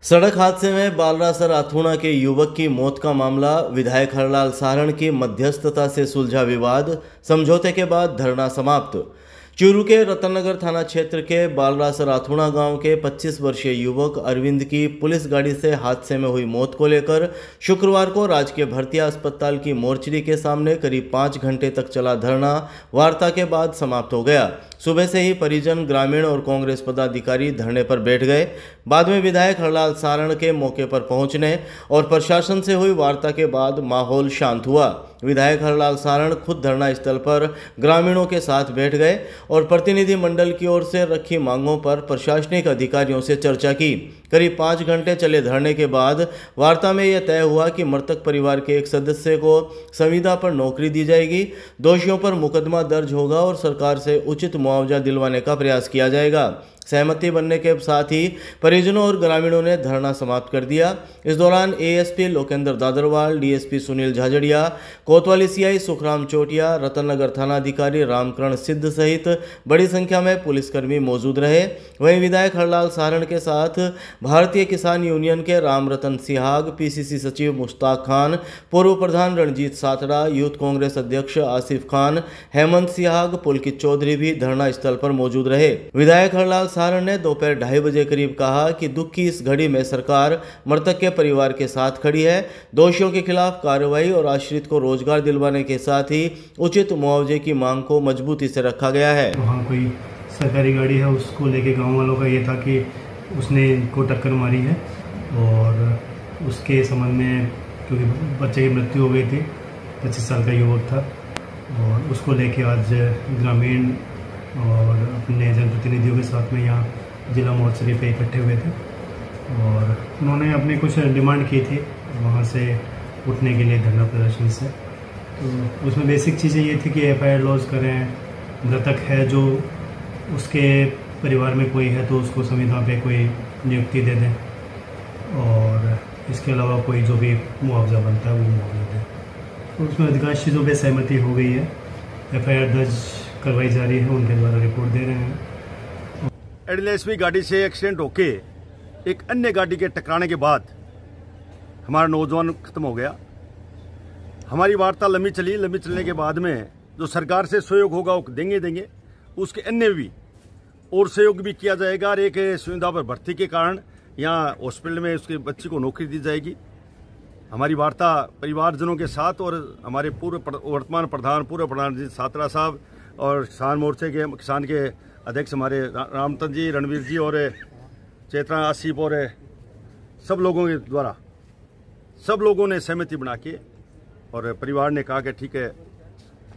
सड़क हादसे में बालरासर अथुणा के युवक की मौत का मामला विधायक हरलाल सारण की मध्यस्थता से सुलझा विवाद, समझौते के बाद धरना समाप्त। चूरू के रतननगर थाना क्षेत्र के बालरासर अथुणा गांव के 25 वर्षीय युवक अरविंद की पुलिस गाड़ी से हादसे में हुई मौत को लेकर शुक्रवार को राजकीय भर्तिया अस्पताल की मोर्चरी के सामने करीब 5 घंटे तक चला धरना वार्ता के बाद समाप्त हो गया। सुबह से ही परिजन, ग्रामीण और कांग्रेस पदाधिकारी धरने पर बैठ गए। बाद में विधायक हरलाल सारण के मौके पर पहुंचने और प्रशासन से हुई वार्ता के बाद माहौल शांत हुआ। विधायक हरलाल सारण खुद धरना स्थल पर ग्रामीणों के साथ बैठ गए और प्रतिनिधि मंडल की ओर से रखी मांगों पर प्रशासनिक अधिकारियों से चर्चा की। करीब 5 घंटे चले धरने के बाद वार्ता में यह तय हुआ कि मृतक परिवार के एक सदस्य को संविदा पर नौकरी दी जाएगी, दोषियों पर मुकदमा दर्ज होगा और सरकार से उचित मुआवजा दिलवाने का प्रयास किया जाएगा। सहमति बनने के साथ ही परिजनों और ग्रामीणों ने धरना समाप्त कर दिया। इस दौरान एएसपी लोकेंद्र दादरवाल, डीएसपी सुनील झाझड़िया, कोतवाली सीआई सुखराम चोटिया, रतननगर थानाधिकारी रामकरण सिद्ध सहित बड़ी संख्या में पुलिसकर्मी मौजूद रहे। वहीं विधायक हरलाल सारण के साथ भारतीय किसान यूनियन के राम रतन सिहाग, पीसीसी सचिव मुश्ताक खान, पूर्व प्रधान रणजीत सातड़ा, यूथ कांग्रेस अध्यक्ष आसिफ खान, हेमंत सिहाग, पुलकित चौधरी भी धरना स्थल पर मौजूद रहे। विधायक हरलाल सारण ने दोपहर 2:30 बजे करीब कहा कि दुख की इस घड़ी में सरकार मृतक के परिवार के साथ खड़ी है। दोषियों के खिलाफ कार्रवाई और आश्रित को रोजगार दिलवाने के साथ ही उचित मुआवजे की मांग को मजबूती से रखा गया है। वहाँ कोई सरकारी गाड़ी है, उसको लेके गांव वालों का ये था कि उसने इनको टक्कर मारी है और उसके संबंध में क्योंकि बच्चे की मृत्यु हो गई थी, 25 साल का युवक था और उसको लेके आज ग्रामीण और अपने जनप्रतिनिधियों के साथ में यहाँ जिला मोर्चरी पे इकट्ठे हुए थे और उन्होंने अपनी कुछ डिमांड की थी वहाँ से उठने के लिए धरना प्रदर्शन से। तो उसमें बेसिक चीज़ें ये थी कि एफआईआर लॉज करें, मृतक है जो उसके परिवार में कोई है तो उसको संविदा पे कोई नियुक्ति दे दें और इसके अलावा कोई जो भी मुआवजा बनता है वो मुआवजा दें। तो उसमें अधिकांश चीज़ों पे सहमति हो गई है। एफआईआर दर्ज करवाई जा रही है, उनके द्वारा रिपोर्ट दे रहे हैं। एडीएसपी गाड़ी से एक्सीडेंट होके एक अन्य गाड़ी के टकराने के बाद हमारा नौजवान खत्म हो गया। हमारी वार्ता लंबी चलने के बाद में जो सरकार से सहयोग होगा वो देंगे, उसके अन्य भी और सहयोग भी किया जाएगा और एक सुविधा पर भर्ती के कारण यहाँ हॉस्पिटल में उसके बच्चे को नौकरी दी जाएगी। हमारी वार्ता परिवारजनों के साथ और हमारे वर्तमान प्रधान जी सातरा साहब और किसान मोर्चे के किसान के अध्यक्ष हमारे रामतन जी, रणवीर जी और चेतना आसिफ और सब लोगों के द्वारा सब लोगों ने सहमति बना के और परिवार ने कहा कि ठीक है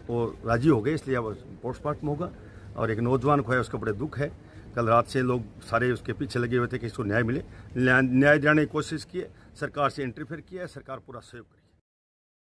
वो राजी हो गए, इसलिए अब पोस्टमार्टम होगा। और एक नौजवान को है उसका बड़े दुख है। कल रात से लोग सारे उसके पीछे लगे हुए थे कि इसको न्याय मिले, न्याय दिलाने की कोशिश की है, सरकार से इंटरफेयर किया है, सरकार पूरा सहयोग करे।